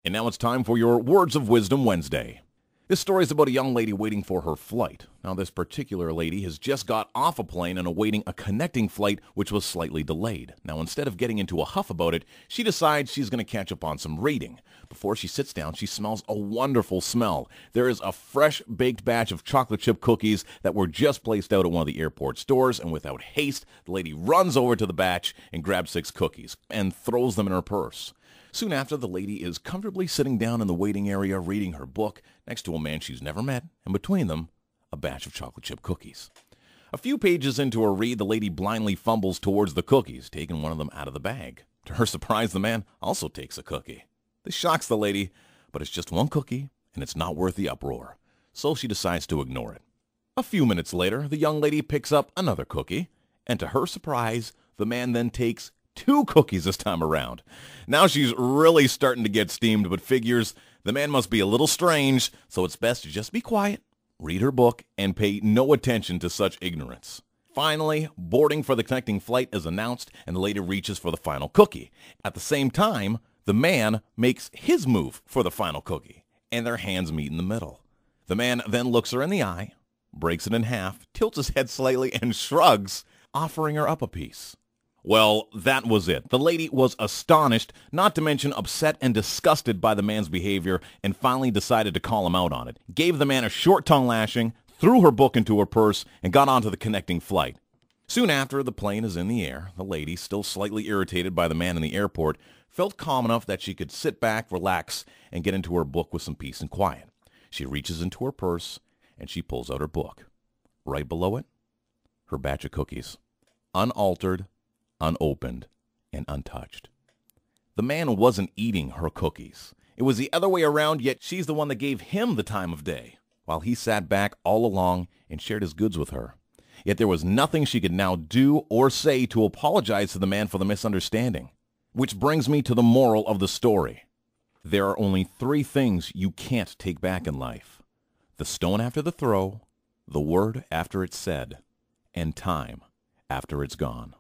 And now it's time for your Words of Wisdom Wednesday. This story is about a young lady waiting for her flight. Now, this particular lady has just got off a plane and awaiting a connecting flight which was slightly delayed. Now, instead of getting into a huff about it, she decides she's going to catch up on some reading. Before she sits down, she smells a wonderful smell. There is a fresh baked batch of chocolate chip cookies that were just placed out at one of the airport stores, and without haste, the lady runs over to the batch and grabs 6 cookies and throws them in her purse. Soon after, the lady is comfortably sitting down in the waiting area reading her book next to a man she's never met, and between them, a batch of chocolate chip cookies. A few pages into her read, the lady blindly fumbles towards the cookies, taking one of them out of the bag. To her surprise, the man also takes a cookie. This shocks the lady, but it's just one cookie, and it's not worth the uproar, so she decides to ignore it. A few minutes later, the young lady picks up another cookie, and to her surprise, the man then takes 2 cookies this time around. Now she's really starting to get steamed, but figures the man must be a little strange, so it's best to just be quiet, read her book, and pay no attention to such ignorance. Finally, boarding for the connecting flight is announced, and the lady reaches for the final cookie. At the same time, the man makes his move for the final cookie, and their hands meet in the middle. The man then looks her in the eye, breaks it in half, tilts his head slightly, and shrugs, offering her up a piece. Well, that was it. The lady was astonished, not to mention upset and disgusted by the man's behavior, and finally decided to call him out on it. Gave the man a short tongue lashing, threw her book into her purse, and got onto the connecting flight. Soon after, the plane is in the air. The lady, still slightly irritated by the man in the airport, felt calm enough that she could sit back, relax, and get into her book with some peace and quiet. She reaches into her purse, and she pulls out her book. Right below it, her batch of cookies. Unaltered, unopened, and untouched. The man wasn't eating her cookies. It was the other way around, yet she's the one that gave him the time of day, while he sat back all along and shared his goods with her. Yet there was nothing she could now do or say to apologize to the man for the misunderstanding. Which brings me to the moral of the story. There are only 3 things you can't take back in life: the stone after the throw, the word after it's said, and time after it's gone.